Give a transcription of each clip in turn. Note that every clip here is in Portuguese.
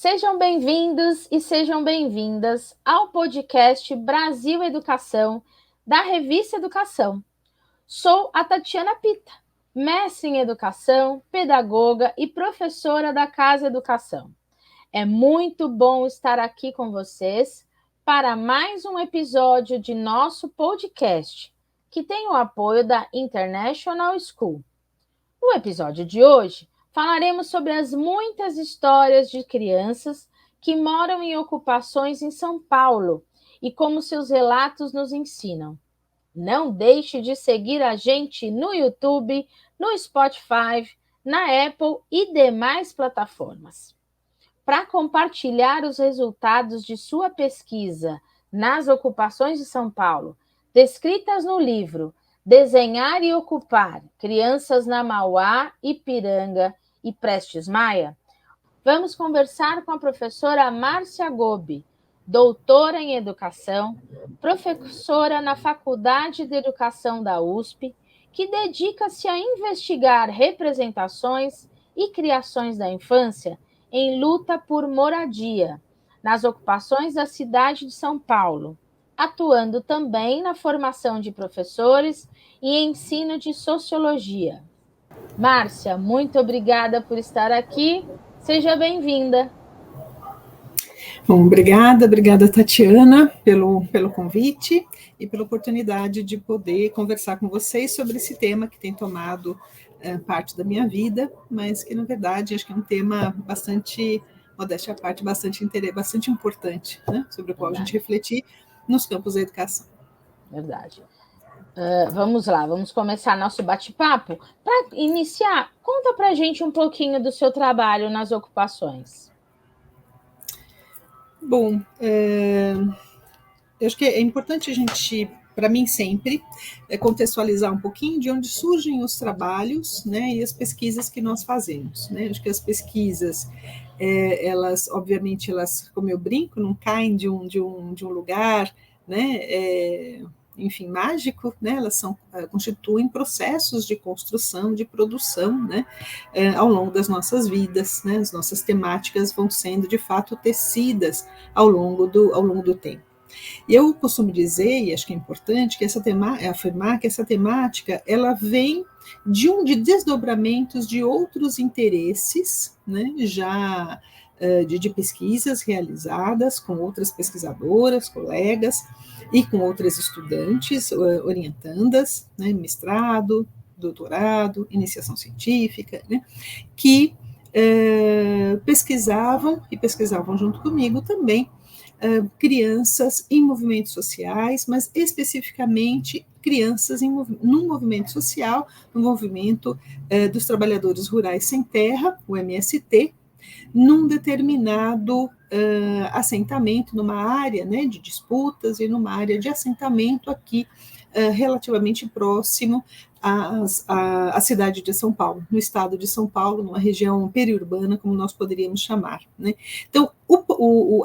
Sejam bem-vindos e sejam bem-vindas ao podcast Brasil Educação, da Revista Educação. Sou a Tatiana Pita, mestre em Educação, pedagoga e professora da Casa Educação. É muito bom estar aqui com vocês para mais um episódio de nosso podcast, que tem o apoio da International School. No episódio de hoje, falaremos sobre as muitas histórias de crianças que moram em ocupações em São Paulo e como seus relatos nos ensinam. Não deixe de seguir a gente no YouTube, no Spotify, na Apple e demais plataformas. Para compartilhar os resultados de sua pesquisa nas ocupações de São Paulo, descritas no livro Desenhar e Ocupar, Crianças na Mauá, Ipiranga e Prestes Maia, vamos conversar com a professora Márcia Gobi, doutora em Educação, professora na Faculdade de Educação da USP, que dedica-se a investigar representações e criações da infância em luta por moradia, nas ocupações da cidade de São Paulo, atuando também na formação de professores e ensino de sociologia. Márcia, muito obrigada por estar aqui. Seja bem-vinda. Bom, obrigada, Tatiana, pelo convite e pela oportunidade de poder conversar com vocês sobre esse tema que tem tomado parte da minha vida, mas que, na verdade, acho que é um tema bastante, modéstia à parte, bastante importante, né? Sobre o qual a gente refletir nos campos da educação. Verdade. Vamos lá, vamos começar nosso bate-papo. Para iniciar, conta para a gente um pouquinho do seu trabalho nas ocupações. Bom, eu acho que é importante a gente, para mim sempre, contextualizar um pouquinho de onde surgem os trabalhos, né, e as pesquisas que nós fazemos, né? Acho que as pesquisas, elas, obviamente, como eu brinco, não caem de um lugar, né, enfim, mágico, né? Elas constituem processos de construção, de produção, né, ao longo das nossas vidas, né? As nossas temáticas vão sendo, de fato, tecidas ao longo do tempo. E eu costumo dizer, e acho que é importante, que afirmar que essa temática ela vem de desdobramentos de outros interesses, né, já de pesquisas realizadas com outras pesquisadoras, colegas, e com outras estudantes orientandas, né, mestrado, doutorado, iniciação científica, né, que pesquisavam junto comigo também crianças em movimentos sociais, mas especificamente crianças num movimento social, no movimento dos trabalhadores rurais sem terra, o MST, num determinado assentamento, numa área, né, de disputas e numa área de assentamento aqui relativamente próximo à cidade de São Paulo, no estado de São Paulo, numa região periurbana, como nós poderíamos chamar, né? Então,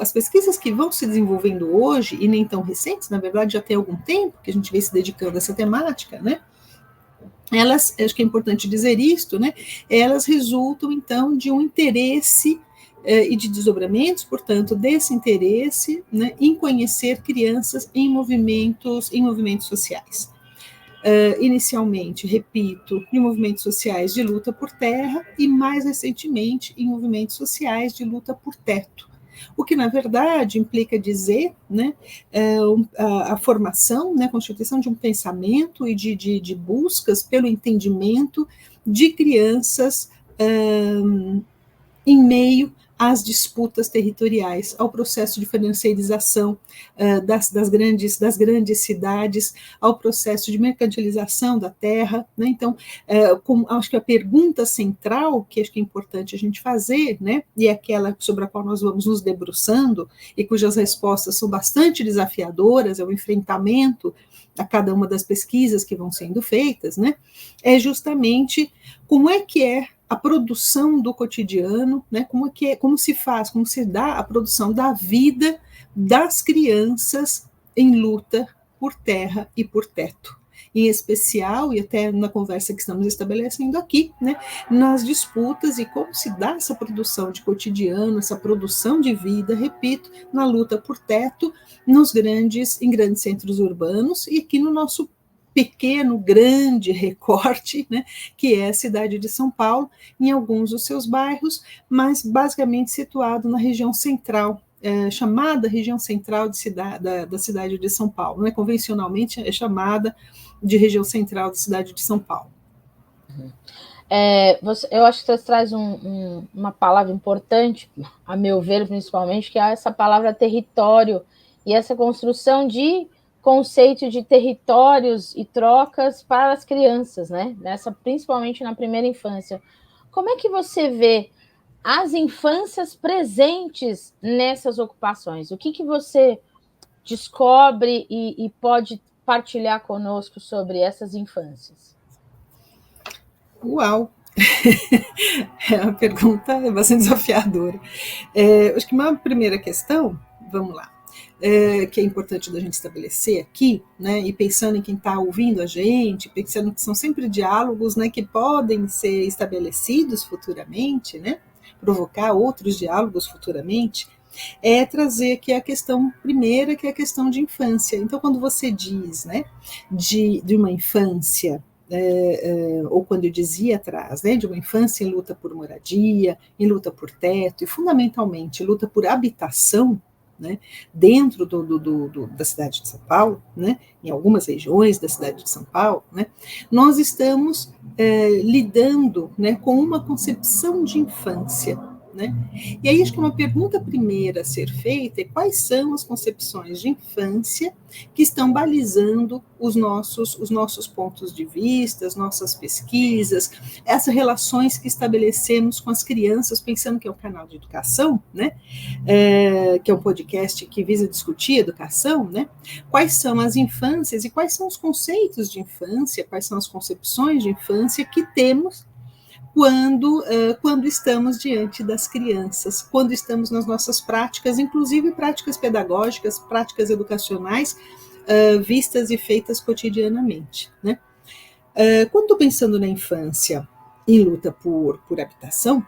as pesquisas que vão se desenvolvendo hoje, e nem tão recentes, na verdade já tem algum tempo que a gente vem se dedicando a essa temática, né? Elas, acho que é importante dizer isto, né? Elas resultam, então, de um interesse e de desdobramentos, portanto, desse interesse, né, em conhecer crianças em movimentos sociais. Inicialmente, repito, em movimentos sociais de luta por terra e, mais recentemente, em movimentos sociais de luta por teto. O que, na verdade, implica dizer, né, a formação, né, a constituição de um pensamento e de buscas pelo entendimento de crianças em meio às disputas territoriais, ao processo de financiarização das grandes cidades, ao processo de mercantilização da terra, né? Então, acho que a pergunta central, que acho que é importante a gente fazer, né, e é aquela sobre a qual nós vamos nos debruçando, e cujas respostas são bastante desafiadoras, é o enfrentamento a cada uma das pesquisas que vão sendo feitas, né, é justamente como é a produção do cotidiano, né, como se dá a produção da vida das crianças em luta por terra e por teto. em especial, e até na conversa que estamos estabelecendo aqui, né, nas disputas e como se dá essa produção de cotidiano, essa produção de vida, repito, na luta por teto, em grandes centros urbanos, e aqui no nosso pequeno, grande recorte, né, que é a cidade de São Paulo, em alguns dos seus bairros, mas basicamente situado na região central, chamada região central da cidade de São Paulo, né, convencionalmente é chamada de região central da cidade de São Paulo. Eu acho que você traz uma palavra importante, a meu ver, principalmente, que é essa palavra território, e essa construção de conceito de territórios e trocas para as crianças, né? Principalmente na primeira infância. Como é que você vê as infâncias presentes nessas ocupações? O que você descobre e pode partilhar conosco sobre essas infâncias? Uau! É uma pergunta bastante desafiadora. Acho que uma primeira questão, vamos lá, que é importante da gente estabelecer aqui, né, e pensando em quem está ouvindo a gente, pensando que são sempre diálogos, né, que podem ser estabelecidos futuramente, né, provocar outros diálogos futuramente, é trazer aqui a questão primeira, que é a questão de infância. Então, quando você diz, né, de uma infância, ou quando eu dizia atrás, né, de uma infância em luta por moradia, em luta por teto, e fundamentalmente luta por habitação, né, dentro da cidade de São Paulo, né, em algumas regiões da cidade de São Paulo, né, nós estamos lidando, né, com uma concepção de infância. Né? E aí acho que uma pergunta primeira a ser feita é quais são as concepções de infância que estão balizando os nossos pontos de vista, as nossas pesquisas, essas relações que estabelecemos com as crianças, pensando que é um canal de educação, né? Que é um podcast que visa discutir educação, né? Quais são as infâncias e quais são os conceitos de infância, quais são as concepções de infância que temos quando estamos diante das crianças, quando estamos nas nossas práticas, inclusive práticas pedagógicas, práticas educacionais, vistas e feitas cotidianamente. Né? Quando estou pensando na infância em luta por habitação,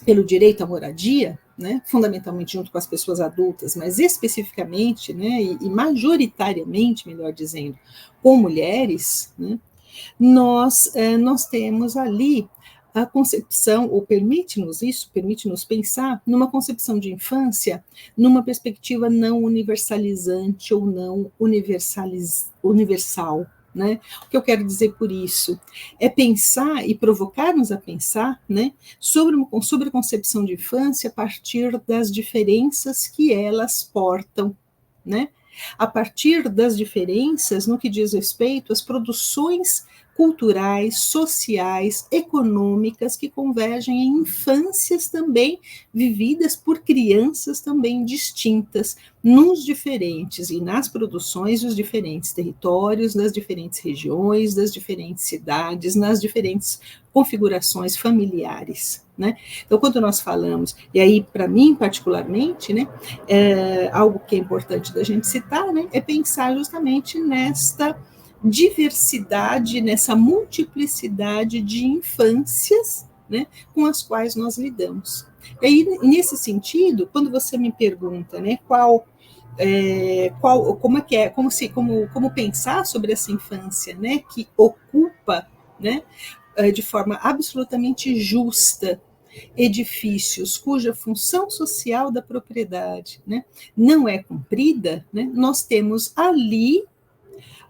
pelo direito à moradia, né, fundamentalmente junto com as pessoas adultas, mas especificamente, né, e majoritariamente, melhor dizendo, com mulheres, né, nós temos ali a concepção, ou permite-nos pensar numa concepção de infância, numa perspectiva não universalizante ou não universal. Né? O que eu quero dizer por isso é pensar e provocar-nos a pensar, né, sobre a concepção de infância a partir das diferenças que elas portam, né? A partir das diferenças no que diz respeito às produções culturais, sociais, econômicas que convergem em infâncias também vividas por crianças também distintas, nos diferentes e nas produções dos diferentes territórios, nas diferentes regiões, das diferentes cidades, nas diferentes configurações familiares. Né? Então, quando nós falamos, e aí para mim particularmente, né, algo que é importante da gente citar, né, é pensar justamente nesta diversidade, nessa multiplicidade de infâncias, né, com as quais nós lidamos. E aí, nesse sentido, quando você me pergunta, né, como pensar sobre essa infância, né, que ocupa, né, de forma absolutamente justa edifícios cuja função social da propriedade, né, não é cumprida, né, nós temos ali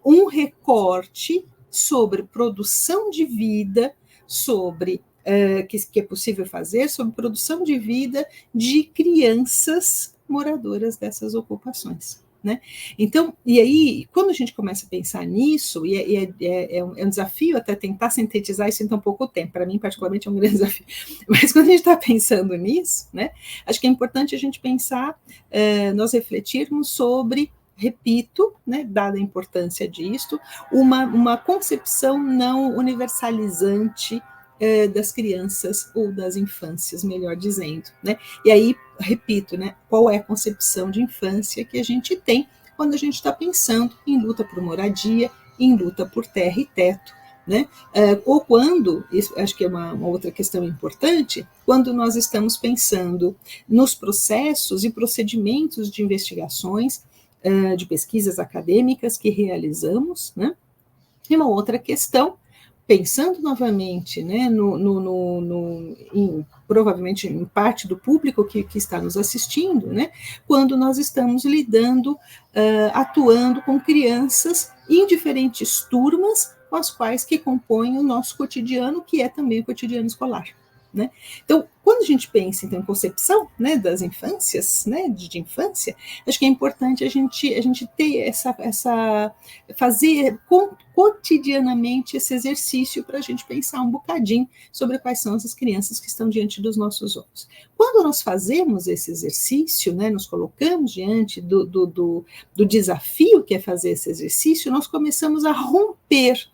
um recorte sobre produção de vida, sobre que é possível fazer, sobre produção de vida de crianças moradoras dessas ocupações. Né? Então, e aí, quando a gente começa a pensar nisso, é um desafio até tentar sintetizar isso em tão pouco tempo, para mim, particularmente, é um grande desafio, mas quando a gente está pensando nisso, né, acho que é importante a gente pensar, nós refletirmos sobre, repito, né, dada a importância disto, uma concepção não universalizante das crianças ou das infâncias, melhor dizendo, né? E aí, repito, né, qual é a concepção de infância que a gente tem quando a gente está pensando em luta por moradia, em luta por terra e teto, né? Ou quando, isso acho que é uma outra questão importante, quando nós estamos pensando nos processos e procedimentos de investigações, de pesquisas acadêmicas que realizamos, né? E uma outra questão, pensando novamente, né, provavelmente em parte do público que está nos assistindo, né, quando nós estamos lidando, atuando com crianças em diferentes turmas com as quais que compõem o nosso cotidiano, que é também o cotidiano escolar. Né? Então, quando a gente pensa então, em concepção, né, das infâncias, né, de infância, acho que é importante a gente ter fazer cotidianamente esse exercício para a gente pensar um bocadinho sobre quais são essas crianças que estão diante dos nossos olhos. Quando nós fazemos esse exercício, né, nos colocamos diante do desafio que é fazer esse exercício, nós começamos a romper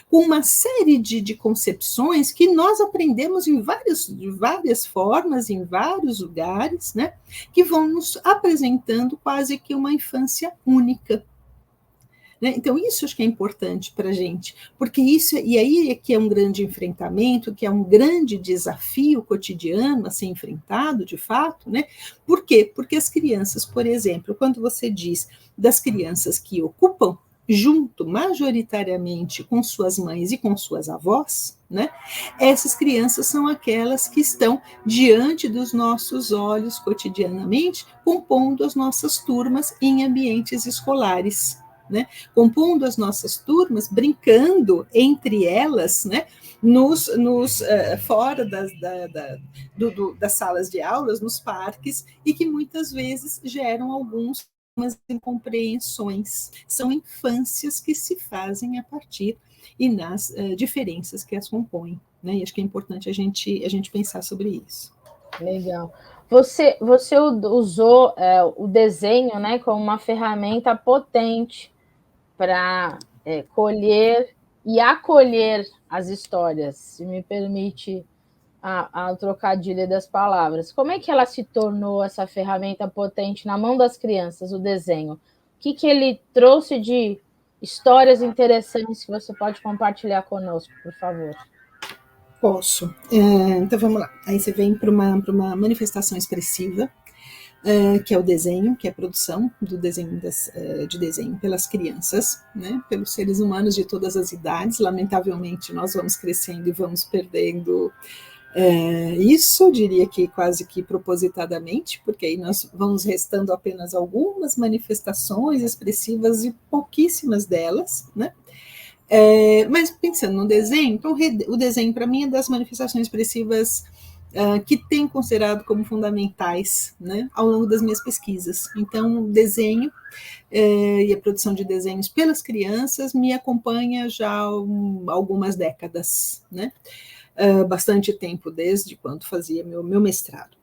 com uma série de concepções que nós aprendemos de várias formas, em vários lugares, né, que vão nos apresentando quase que uma infância única. Né? Então, isso acho que é importante para a gente, porque isso, e aí é que é um grande enfrentamento, que é um grande desafio cotidiano a ser enfrentado, de fato, né? Por quê? Porque as crianças, por exemplo, quando você diz das crianças que ocupam junto, majoritariamente, com suas mães e com suas avós, né? Essas crianças são aquelas que estão diante dos nossos olhos cotidianamente, compondo as nossas turmas em ambientes escolares, né? Compondo as nossas turmas, brincando entre elas, né? Fora das salas de aulas, nos parques, e que muitas vezes geram algumas incompreensões. São infâncias que se fazem a partir e nas diferenças que as compõem. Né? E acho que é importante a gente pensar sobre isso. Legal. Você usou o desenho, né, como uma ferramenta potente para colher e acolher as histórias, se me permite a trocadilho das palavras. Como é que ela se tornou essa ferramenta potente na mão das crianças, o desenho? O que ele trouxe de histórias interessantes que você pode compartilhar conosco, por favor? Posso. Então vamos lá. Aí você vem para uma manifestação expressiva, que é o desenho, que é a produção do desenho de desenho pelas crianças, né, pelos seres humanos de todas as idades. Lamentavelmente, nós vamos crescendo e vamos perdendo isso, diria que quase que propositadamente, porque aí nós vamos restando apenas algumas manifestações expressivas e pouquíssimas delas, né? Mas pensando no desenho, então o desenho para mim é das manifestações expressivas que tenho considerado como fundamentais, né, ao longo das minhas pesquisas. Então, o desenho e a produção de desenhos pelas crianças me acompanha já há algumas décadas, né, bastante tempo, desde quando fazia meu mestrado.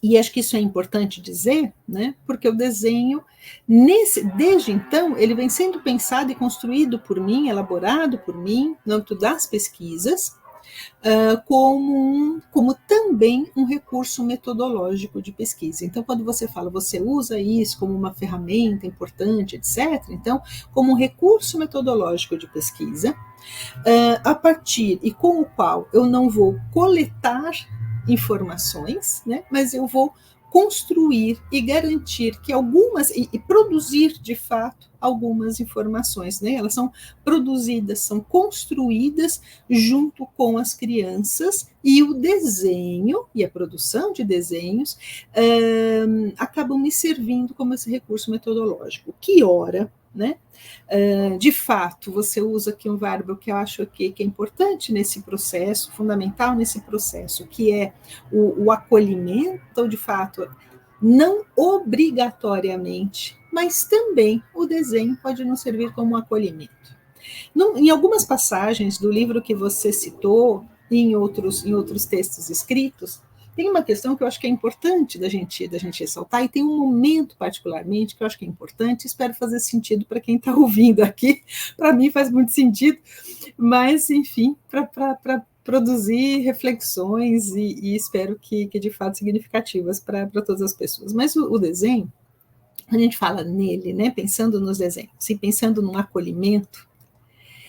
E acho que isso é importante dizer, né, porque o desenho, desde então, ele vem sendo pensado e construído por mim, elaborado por mim, no âmbito das pesquisas, como também um recurso metodológico de pesquisa. Então, quando você fala, você usa isso como uma ferramenta importante, etc., então, como um recurso metodológico de pesquisa, a partir e com o qual eu não vou coletar informações, né, mas eu vou construir e garantir que algumas, e produzir de fato algumas informações, né? Elas são produzidas, são construídas junto com as crianças, e o desenho e a produção de desenhos acabam me servindo como esse recurso metodológico, que ora, né? De fato, você usa aqui um verbo que eu acho que é importante nesse processo, fundamental nesse processo, que é o acolhimento. Então, de fato, não obrigatoriamente, mas também o desenho pode nos servir como um acolhimento. Em algumas passagens do livro que você citou, e em outros textos escritos, tem uma questão que eu acho que é importante da gente ressaltar, e tem um momento particularmente que eu acho que é importante, espero fazer sentido para quem está ouvindo aqui, para mim faz muito sentido, mas, enfim, para produzir reflexões e espero que de fato significativas para todas as pessoas. Mas o desenho, a gente fala nele, né, pensando nos desenhos e pensando num acolhimento,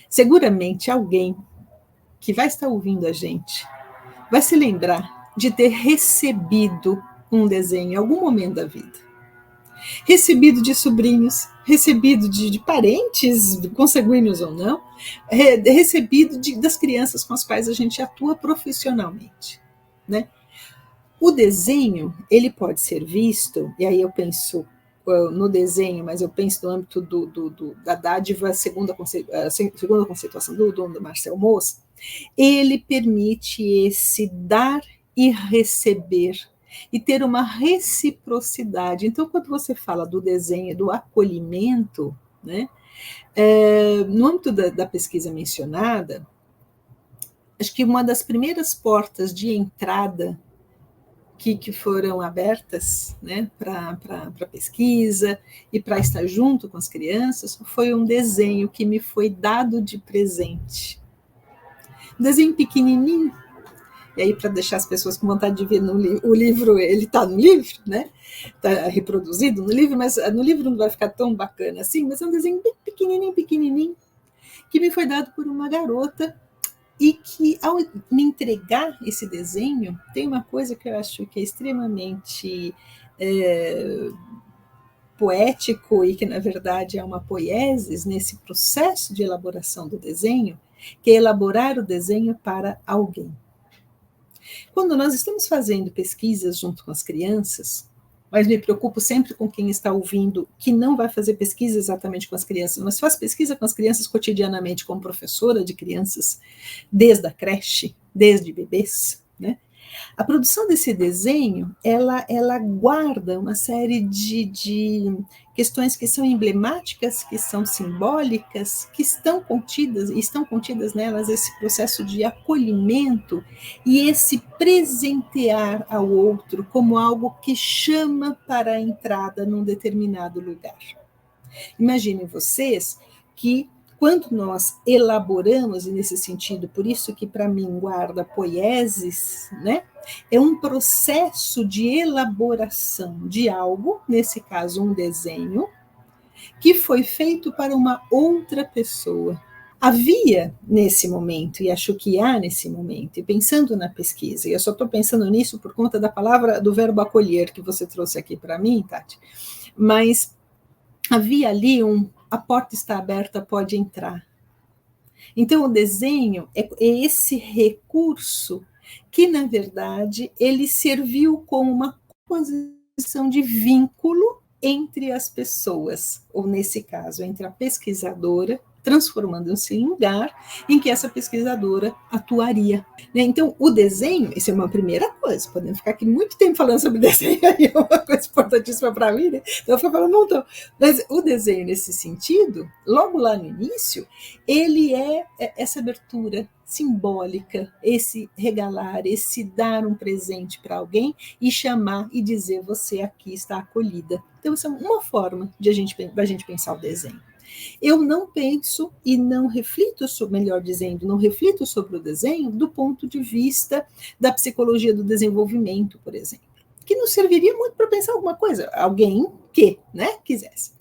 Seguramente alguém que vai estar ouvindo a gente vai se lembrar de ter recebido um desenho em algum momento da vida. Recebido de sobrinhos, recebido de parentes, consanguíneos ou não, recebido das crianças com as quais a gente atua profissionalmente, né? O desenho, ele pode ser visto, e aí eu penso no desenho, mas eu penso no âmbito da dádiva, segundo a conceituação do Marcel Mauss, ele permite esse dar e receber, e ter uma reciprocidade. Então, quando você fala do desenho, do acolhimento, né, no âmbito da pesquisa mencionada, acho que uma das primeiras portas de entrada que foram abertas, né, para a pesquisa e para estar junto com as crianças, foi um desenho que me foi dado de presente. Um desenho pequenininho, e aí para deixar as pessoas com vontade de ver o livro, ele está no livro, né? Está reproduzido no livro, mas no livro não vai ficar tão bacana assim, mas é um desenho bem pequenininho, que me foi dado por uma garota, e que, ao me entregar esse desenho, tem uma coisa que eu acho que é extremamente poético, e que, na verdade, é uma poiesis nesse processo de elaboração do desenho, que é elaborar o desenho para alguém. Quando nós estamos fazendo pesquisas junto com as crianças, mas me preocupo sempre com quem está ouvindo, que não vai fazer pesquisa exatamente com as crianças, mas faz pesquisa com as crianças cotidianamente, como professora de crianças, desde a creche, desde bebês, né? A produção desse desenho, ela guarda uma série de questões que são emblemáticas, que são simbólicas, que estão contidas nelas esse processo de acolhimento e esse presentear ao outro como algo que chama para a entrada num determinado lugar. Imaginem vocês que quando nós elaboramos, e nesse sentido, por isso que para mim guarda poiesis, né? É um processo de elaboração de algo, nesse caso um desenho, que foi feito para uma outra pessoa. Havia nesse momento, e acho que há nesse momento, e pensando na pesquisa, e eu só estou pensando nisso por conta da palavra, do verbo acolher que você trouxe aqui para mim, Tati, mas havia ali a porta está aberta, pode entrar. Então, o desenho é esse recurso que, na verdade, ele serviu como uma posição de vínculo entre as pessoas, ou nesse caso, entre a pesquisadora, transformando-se em um lugar em que essa pesquisadora atuaria. Então, o desenho, isso é uma primeira coisa, podemos ficar aqui muito tempo falando sobre desenho, aí é uma coisa importantíssima para mim, né? Então eu vou falar um montão. Mas o desenho, nesse sentido, logo lá no início, ele é essa abertura simbólica, esse regalar, esse dar um presente para alguém e chamar e dizer, você aqui está acolhida. Então, isso é uma forma de a gente pensar o desenho. Eu não penso e não reflito sobre, melhor dizendo, não reflito sobre o desenho do ponto de vista da psicologia do desenvolvimento, por exemplo, que nos serviria muito para pensar alguma coisa, alguém que, né, quisesse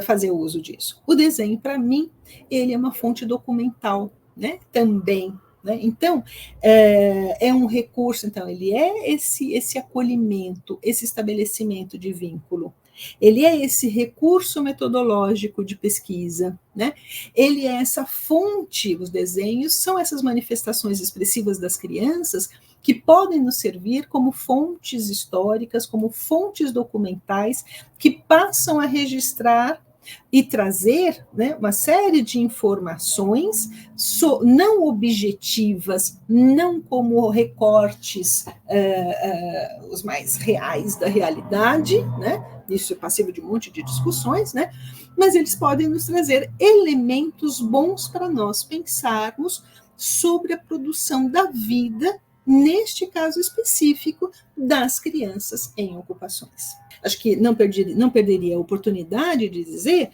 fazer uso disso. O desenho, para mim, ele é uma fonte documental, né, também. Né? Então, é um recurso, então, ele é esse acolhimento, esse estabelecimento de vínculo. Ele é esse recurso metodológico de pesquisa, né? Ele é essa fonte, os desenhos são essas manifestações expressivas das crianças que podem nos servir como fontes históricas, como fontes documentais, que passam a registrar e trazer, né, uma série de informações não objetivas, não como recortes os mais reais da realidade, né? Isso é passível de um monte de discussões, né? Mas eles podem nos trazer elementos bons para nós pensarmos sobre a produção da vida, neste caso específico, das crianças em ocupações. Acho que não perderia a oportunidade de dizer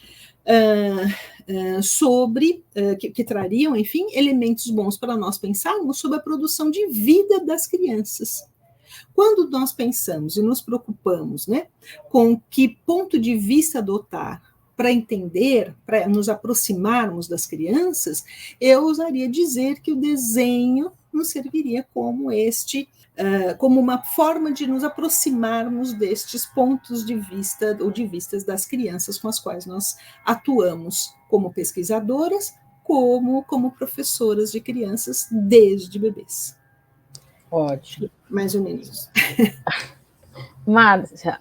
sobre, que trariam, enfim, elementos bons para nós pensarmos sobre a produção de vida das crianças. Quando nós pensamos e nos preocupamos, né, com que ponto de vista adotar para entender, para nos aproximarmos das crianças, eu ousaria dizer que o desenho nos serviria como como uma forma de nos aproximarmos destes pontos de vista ou de vistas das crianças com as quais nós atuamos como pesquisadoras, como professoras de crianças desde bebês. Ótimo. Mais ou menos isso. Márcia,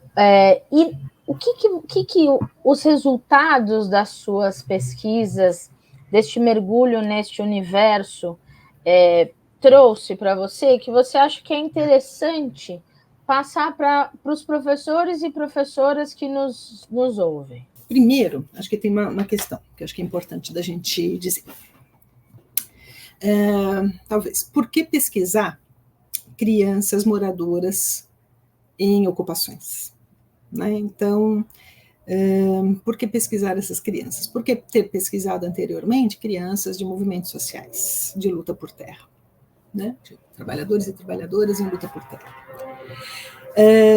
e o que os resultados das suas pesquisas, deste mergulho neste universo, trouxe para você, que você acha que é interessante passar para os professores e professoras que nos ouvem? Primeiro, acho que tem uma questão que eu acho que é importante da gente dizer. Talvez, por que pesquisar crianças moradoras em ocupações? Né? Então, por que pesquisar essas crianças? Por que ter pesquisado anteriormente crianças de movimentos sociais, de luta por terra? Né? De trabalhadores e trabalhadoras em luta por terra.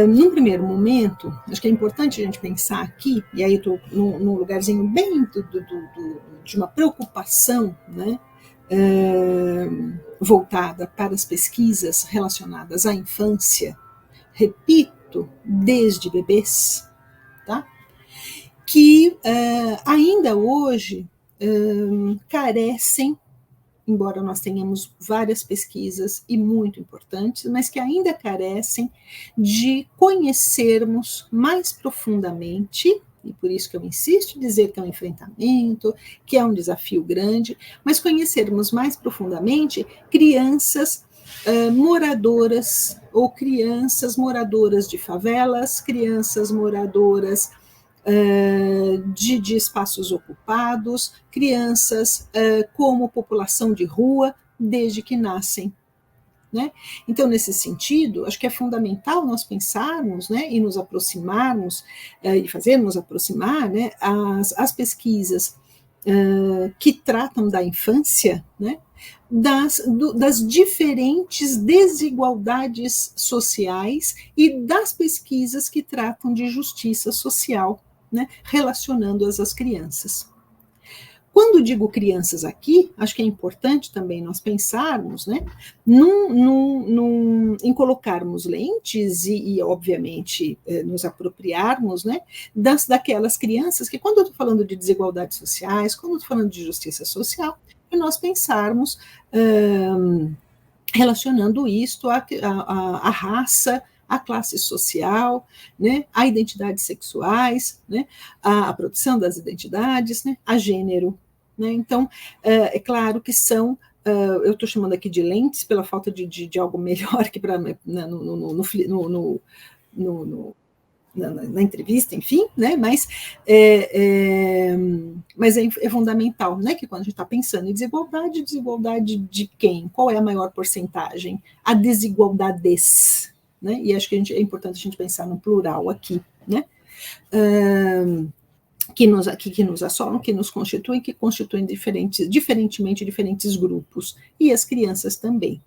Num primeiro momento, acho que é importante a gente pensar aqui, e aí eu estou num lugarzinho bem de uma preocupação, né? Voltada para as pesquisas relacionadas à infância, repito, desde bebês, tá? Que ainda hoje carecem, embora nós tenhamos várias pesquisas e muito importantes, mas que ainda carecem de conhecermos mais profundamente, e por isso que eu insisto em dizer que é um enfrentamento, que é um desafio grande, mas conhecermos mais profundamente crianças moradoras ou crianças moradoras de favelas, crianças moradoras de espaços ocupados, crianças como população de rua desde que nascem. Né? Então, nesse sentido, acho que é fundamental nós pensarmos, né, e nos aproximarmos, e fazermos aproximar, né, as pesquisas que tratam da infância, né, das diferentes desigualdades sociais e das pesquisas que tratam de justiça social, né, relacionando-as às crianças. Quando digo crianças aqui, acho que é importante também nós pensarmos, né, em colocarmos lentes e obviamente, nos apropriarmos, né, daquelas crianças que, quando eu estou falando de desigualdades sociais, quando eu estou falando de justiça social, é nós pensarmos relacionando isto à raça, a classe social, né, a identidades sexuais, né, a produção das identidades, né, a gênero. Né? Então, é claro que são, eu estou chamando aqui de lentes pela falta de algo melhor que para na entrevista, enfim, né? Mas é fundamental, né? Que quando a gente está pensando em desigualdade de quem? Qual é a maior porcentagem? A desigualdades, né? E acho que é importante a gente pensar no plural aqui, né? Que nos assolam, que nos constituem, que constituem diferentemente diferentes grupos, e as crianças também.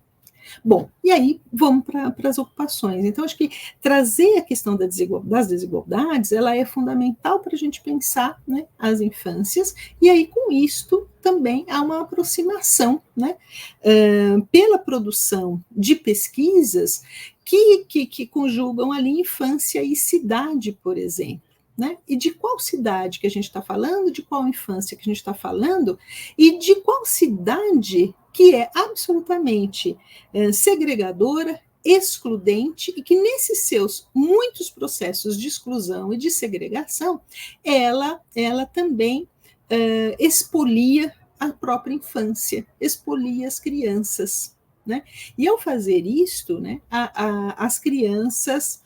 Bom, e aí vamos para as ocupações. Então, acho que trazer a questão das desigualdades, ela é fundamental para a gente pensar, né, as infâncias, e aí com isto também há uma aproximação, né, pela produção de pesquisas que conjugam ali infância e cidade, por exemplo. Né? E de qual cidade que a gente está falando, de qual infância que a gente está falando, e de qual cidade que é absolutamente segregadora, excludente, e que nesses seus muitos processos de exclusão e de segregação, ela também expolia a própria infância, expolia as crianças. Né? E ao fazer isto, né, as crianças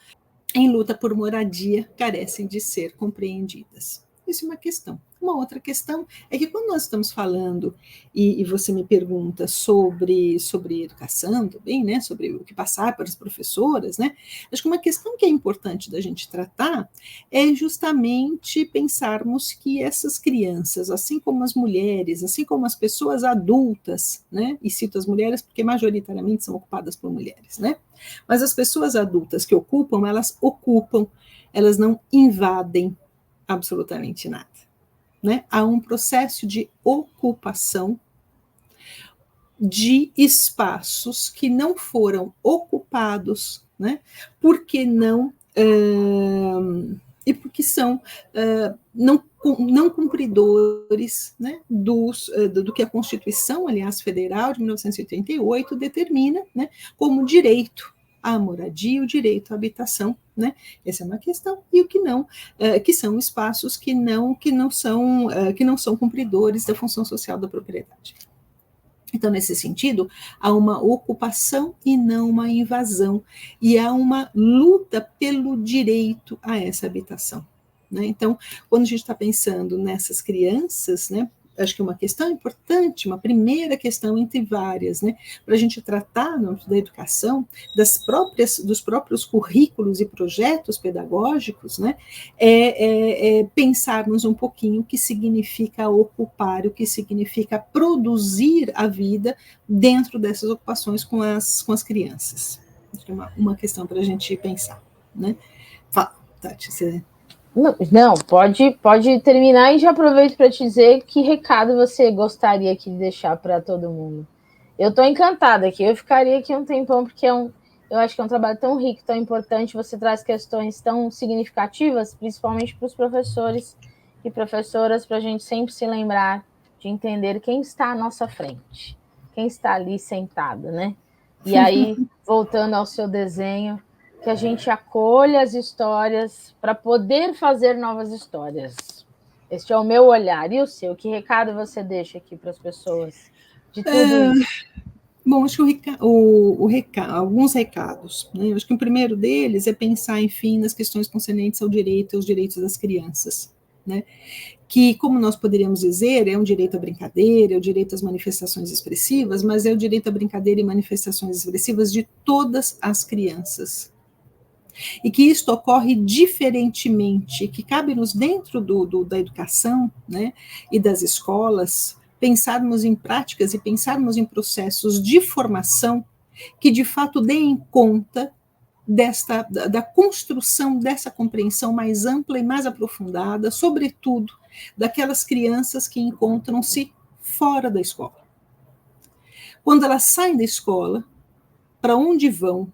em luta por moradia carecem de ser compreendidas. Isso é uma questão. Uma outra questão é que quando nós estamos falando, e você me pergunta sobre educação também, né, sobre o que passar para as professoras, né, acho que uma questão que é importante da gente tratar é justamente pensarmos que essas crianças, assim como as mulheres, assim como as pessoas adultas, né, e cito as mulheres porque majoritariamente são ocupadas por mulheres, né, mas as pessoas adultas que ocupam, elas não invadem absolutamente nada. né, há um processo de ocupação de espaços que não foram ocupados, né, porque não e porque são não cumpridores, né, do que a Constituição, aliás, Federal de 1988 determina, né, como direito à moradia, o direito à habitação, né? Essa é uma questão. E o que não, que são espaços que não são cumpridores da função social da propriedade. Então, nesse sentido, há uma ocupação e não uma invasão, e há uma luta pelo direito a essa habitação, né? Então, quando a gente está pensando nessas crianças, né, acho que uma questão importante, uma primeira questão entre várias, né, para a gente tratar no âmbito da educação, dos próprios currículos e projetos pedagógicos, né, pensarmos um pouquinho o que significa ocupar, o que significa produzir a vida dentro dessas ocupações com as crianças. Acho que é uma questão para a gente pensar, né? Fala, Tati, você... Não, pode terminar e já aproveito para te dizer que recado você gostaria aqui de deixar para todo mundo. Eu estou encantada aqui, eu ficaria aqui um tempão, porque eu acho que é um trabalho tão rico, tão importante, você traz questões tão significativas, principalmente para os professores e professoras, para a gente sempre se lembrar de entender quem está à nossa frente, quem está ali sentado, né? E aí, voltando ao seu desenho, que a gente acolha as histórias para poder fazer novas histórias. Este é o meu olhar. E o seu? Que recado você deixa aqui para as pessoas de tudo isso? Bom, acho que alguns recados, né? Acho que o primeiro deles é pensar, enfim, nas questões concernentes ao direito e aos direitos das crianças, né? Que, como nós poderíamos dizer, é um direito à brincadeira, é o direito às manifestações expressivas, mas é o direito à brincadeira e manifestações expressivas de todas as crianças. E que isto ocorre diferentemente, que cabe-nos dentro da educação, né, e das escolas, pensarmos em práticas e pensarmos em processos de formação que de fato deem conta da construção dessa compreensão mais ampla e mais aprofundada, sobretudo daquelas crianças que encontram-se fora da escola. Quando elas saem da escola, para onde vão?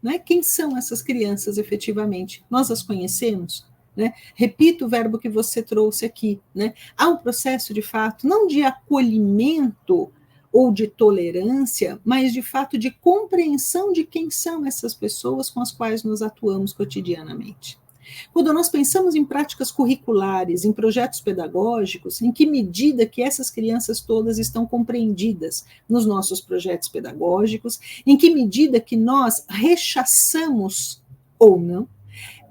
Né? Quem são essas crianças efetivamente? Nós as conhecemos? Né? Repito o verbo que você trouxe aqui. Né? Há um processo, de fato, não de acolhimento ou de tolerância, mas de fato de compreensão de quem são essas pessoas com as quais nós atuamos cotidianamente. Quando nós pensamos em práticas curriculares, em projetos pedagógicos, em que medida que essas crianças todas estão compreendidas nos nossos projetos pedagógicos, em que medida que nós rechaçamos ou não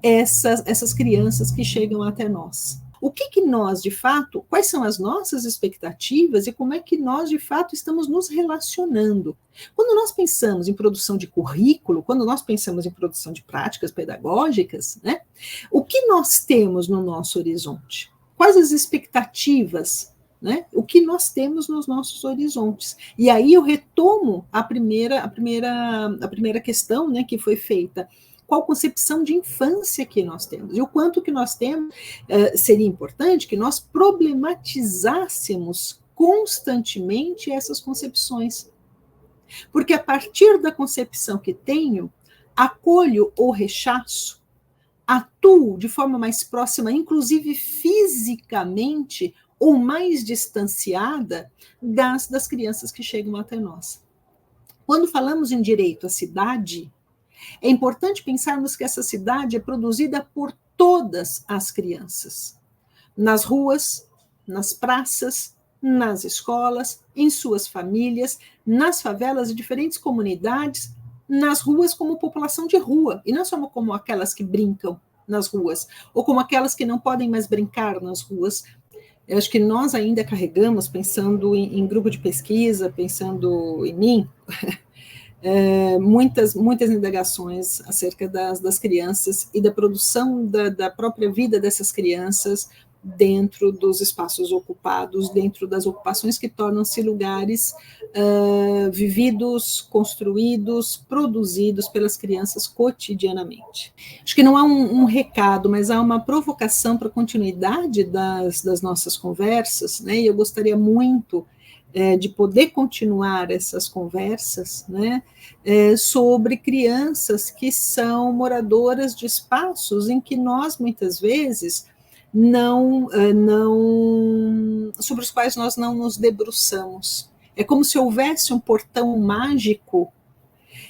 essas crianças que chegam até nós. O que nós, de fato, quais são as nossas expectativas e como é que nós, de fato, estamos nos relacionando? Quando nós pensamos em produção de currículo, quando nós pensamos em produção de práticas pedagógicas, né, o que nós temos no nosso horizonte? Quais as expectativas, né, o que nós temos nos nossos horizontes? E aí eu retomo a primeira questão, né, que foi feita. Qual concepção de infância que nós temos? E o quanto que nós temos, seria importante que nós problematizássemos constantemente essas concepções. Porque a partir da concepção que tenho, acolho ou rechaço, atuo de forma mais próxima, inclusive fisicamente, ou mais distanciada das crianças que chegam até nós. Quando falamos em direito à cidade, é importante pensarmos que essa cidade é produzida por todas as crianças, nas ruas, nas praças, nas escolas, em suas famílias, nas favelas de diferentes comunidades, nas ruas como população de rua, e não só como aquelas que brincam nas ruas, ou como aquelas que não podem mais brincar nas ruas. Eu acho que nós ainda carregamos, pensando em grupo de pesquisa, pensando em mim, muitas indagações acerca das crianças e da produção da própria vida dessas crianças dentro dos espaços ocupados, dentro das ocupações que tornam-se lugares vividos, construídos, produzidos pelas crianças cotidianamente. Acho que não há um recado, mas há uma provocação para a continuidade das nossas conversas, né? E eu gostaria muito de poder continuar essas conversas, né, sobre crianças que são moradoras de espaços em que nós, muitas vezes, sobre os quais nós não nos debruçamos. É como se houvesse um portão mágico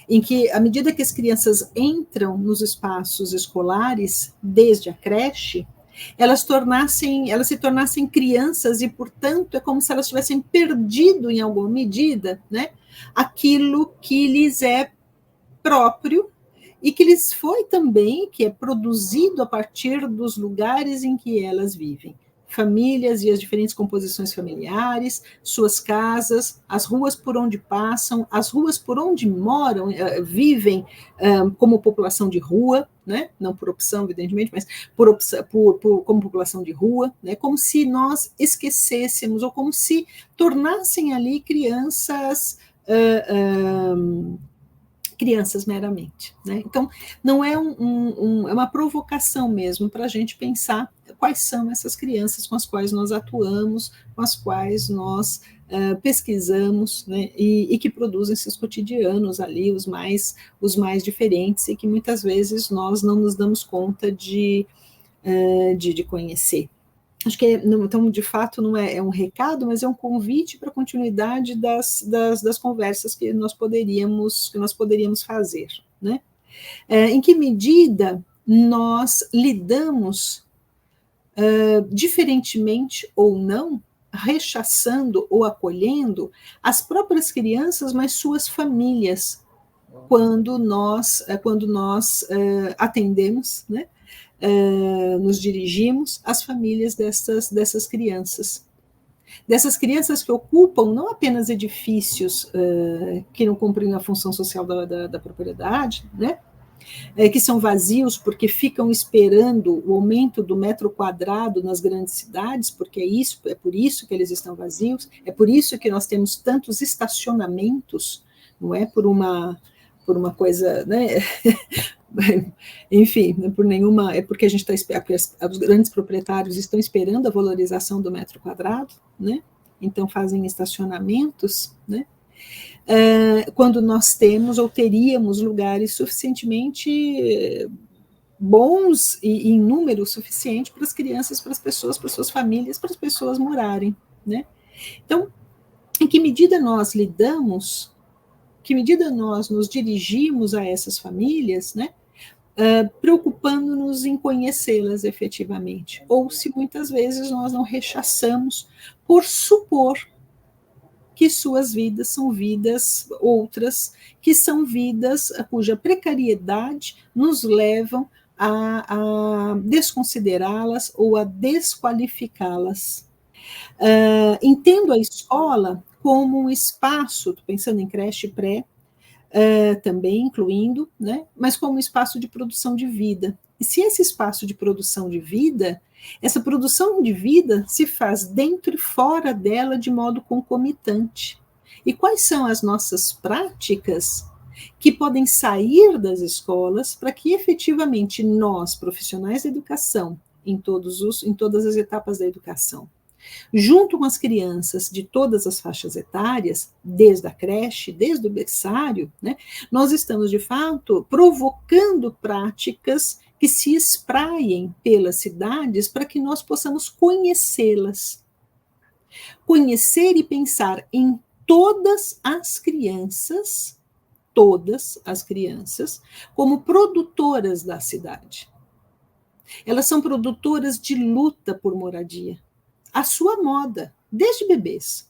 em que, à medida que as crianças entram nos espaços escolares, desde a creche, elas se tornassem crianças e, portanto, é como se elas tivessem perdido, em alguma medida, né, aquilo que lhes é próprio e que lhes foi também, que é produzido a partir dos lugares em que elas vivem. Famílias e as diferentes composições familiares, suas casas, as ruas por onde passam, as ruas por onde moram, vivem como população de rua, né? Não por opção, evidentemente, mas como população de rua, né? Como se nós esquecêssemos, ou como se tornassem ali crianças meramente, né? Então, não é é uma provocação mesmo para a gente pensar quais são essas crianças com as quais nós atuamos, com as quais nós pesquisamos, né? E que produzem esses cotidianos ali, os mais diferentes, e que muitas vezes nós não nos damos conta de conhecer. Acho que, então, de fato, não é um recado, mas é um convite para a continuidade das conversas que nós poderíamos fazer, né? Em que medida nós lidamos diferentemente ou não, rechaçando ou acolhendo as próprias crianças, mas suas famílias, quando nós atendemos, né? Nos dirigimos às famílias dessas crianças. Dessas crianças que ocupam não apenas edifícios que não cumprem a função social da propriedade, né? Que são vazios porque ficam esperando o aumento do metro quadrado nas grandes cidades, porque é por isso que eles estão vazios, é por isso que nós temos tantos estacionamentos, não é por uma coisa, né? Enfim, não por nenhuma, é porque a gente os grandes proprietários estão esperando a valorização do metro quadrado, né? Então fazem estacionamentos, né? Quando nós temos ou teríamos lugares suficientemente bons e em número suficiente para as crianças, para as pessoas, para as suas famílias, para as pessoas morarem, né? Então, em que medida nós lidamos, que medida nós nos dirigimos a essas famílias, né? Preocupando-nos em conhecê-las efetivamente, ou se muitas vezes nós não rechaçamos por supor que suas vidas são vidas outras, que são vidas cuja precariedade nos levam a desconsiderá-las ou a desqualificá-las. Entendo a escola como um espaço, estou pensando em creche pré, também incluindo, né, mas como um espaço de produção de vida. E se esse espaço de produção de vida, essa produção de vida se faz dentro e fora dela de modo concomitante. E quais são as nossas práticas que podem sair das escolas para que efetivamente nós, profissionais da educação, em todas as etapas da educação, junto com as crianças de todas as faixas etárias, desde a creche, desde o berçário, né, nós estamos, de fato, provocando práticas que se espraiem pelas cidades para que nós possamos conhecê-las. Conhecer e pensar em todas as crianças, como produtoras da cidade. Elas são produtoras de luta por moradia, à sua moda, desde bebês,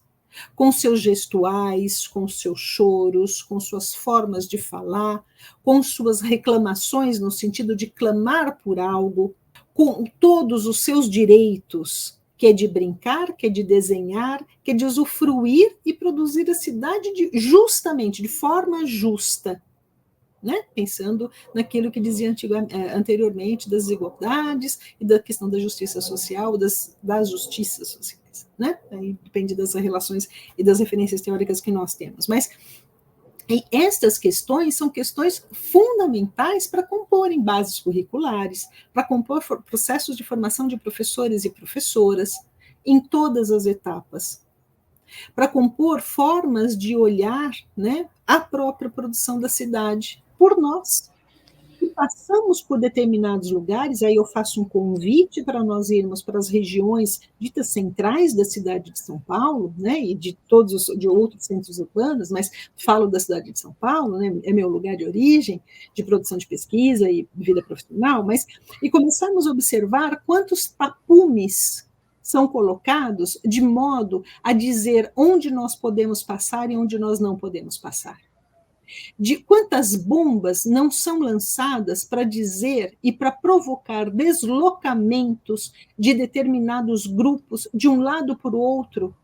com seus gestuais, com seus choros, com suas formas de falar, com suas reclamações no sentido de clamar por algo, com todos os seus direitos, que é de brincar, que é de desenhar, que é de usufruir e produzir a cidade justamente, de forma justa. né? Pensando naquilo que dizia anteriormente das desigualdades e da questão da justiça social, das justiças sociais, né? Aí depende das relações e das referências teóricas que nós temos. Mas e estas questões são questões fundamentais para comporem bases curriculares, para compor processos de formação de professores e professoras em todas as etapas, para compor formas de olhar, né, a própria produção da cidade por nós. E passamos por determinados lugares, aí eu faço um convite para nós irmos para as regiões ditas centrais da cidade de São Paulo, né, e de de outros centros urbanos, mas falo da cidade de São Paulo, né, é meu lugar de origem, de produção de pesquisa e vida profissional, e começarmos a observar quantos tapumes são colocados de modo a dizer onde nós podemos passar e onde nós não podemos passar. De quantas bombas não são lançadas para dizer e para provocar deslocamentos de determinados grupos de um lado para o outro,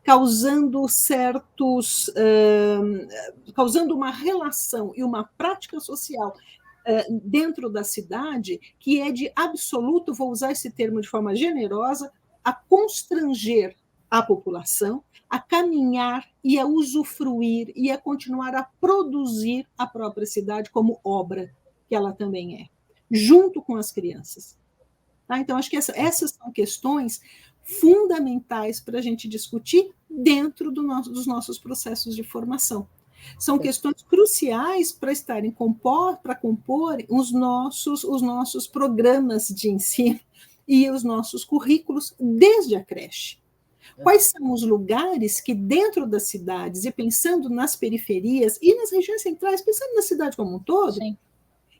causando causando uma relação e uma prática social dentro da cidade que é de absoluto, vou usar esse termo de forma generosa, a constranger a população a caminhar e a usufruir e a continuar a produzir a própria cidade como obra que ela também é, junto com as crianças. Tá? Então, acho que essas são questões fundamentais para a gente discutir dentro dos nossos processos de formação. São questões cruciais para estarem para compor os nossos programas de ensino e os nossos currículos desde a creche. Quais são os lugares que dentro das cidades, e pensando nas periferias e nas regiões centrais, pensando na cidade como um todo, sim,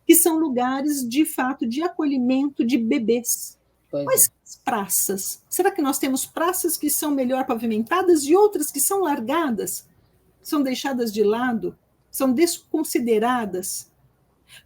que são lugares, de fato, de acolhimento de bebês. Quais praças? Será que nós temos praças que são melhor pavimentadas e outras que são largadas, são deixadas de lado, são desconsideradas,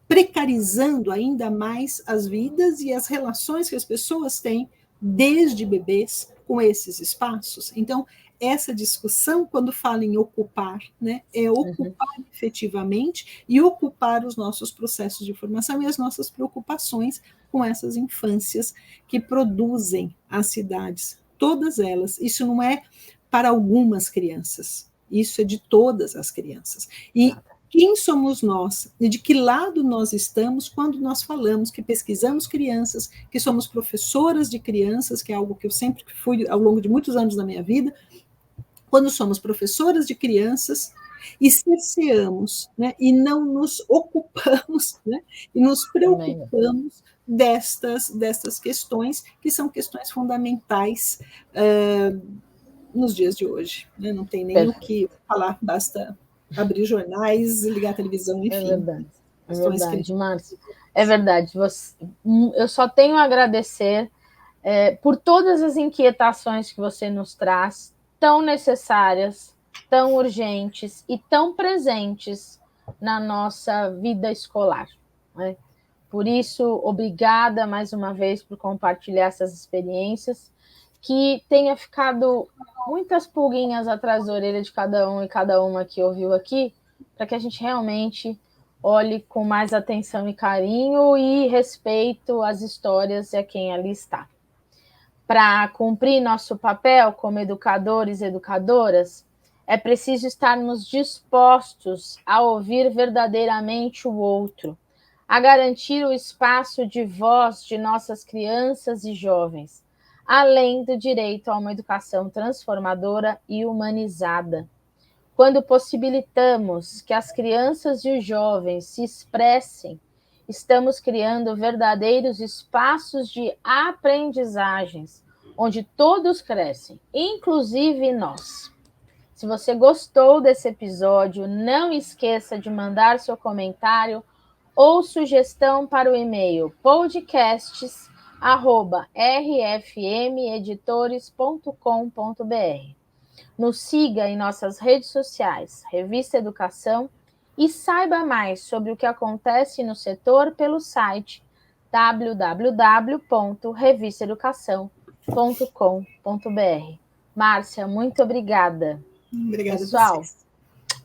precarizando ainda mais as vidas e as relações que as pessoas têm desde bebês com esses espaços? Então, essa discussão, quando fala em ocupar, né, é ocupar efetivamente e ocupar os nossos processos de formação e as nossas preocupações com essas infâncias que produzem as cidades, todas elas. Isso não é para algumas crianças, isso é de todas as crianças. E quem somos nós e de que lado nós estamos quando nós falamos que pesquisamos crianças, que somos professoras de crianças, que é algo que eu sempre fui ao longo de muitos anos da minha vida, quando somos professoras de crianças e cerceamos, né, e não nos ocupamos, né, e nos preocupamos destas questões, que são questões fundamentais nos dias de hoje. Né? Não tem nem o que falar, basta abrir jornais, ligar a televisão, enfim. É verdade, Márcia. É verdade. Eu só tenho a agradecer por todas as inquietações que você nos traz, tão necessárias, tão urgentes e tão presentes na nossa vida escolar. Né? Por isso, obrigada mais uma vez por compartilhar essas experiências, que tenha ficado muitas pulguinhas atrás da orelha de cada um e cada uma que ouviu aqui, para que a gente realmente olhe com mais atenção e carinho e respeito às histórias e a quem ali está. Para cumprir nosso papel como educadores e educadoras, é preciso estarmos dispostos a ouvir verdadeiramente o outro, a garantir o espaço de voz de nossas crianças e jovens, além do direito a uma educação transformadora e humanizada. Quando possibilitamos que as crianças e os jovens se expressem, estamos criando verdadeiros espaços de aprendizagens, onde todos crescem, inclusive nós. Se você gostou desse episódio, não esqueça de mandar seu comentário ou sugestão para o e-mail podcasts@rfmeditores.com.br. Nos siga em nossas redes sociais, Revista Educação, e saiba mais sobre o que acontece no setor pelo site www.revistaeducação.com.br. Márcia, muito obrigada. Obrigada, pessoal.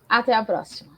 Até a próxima.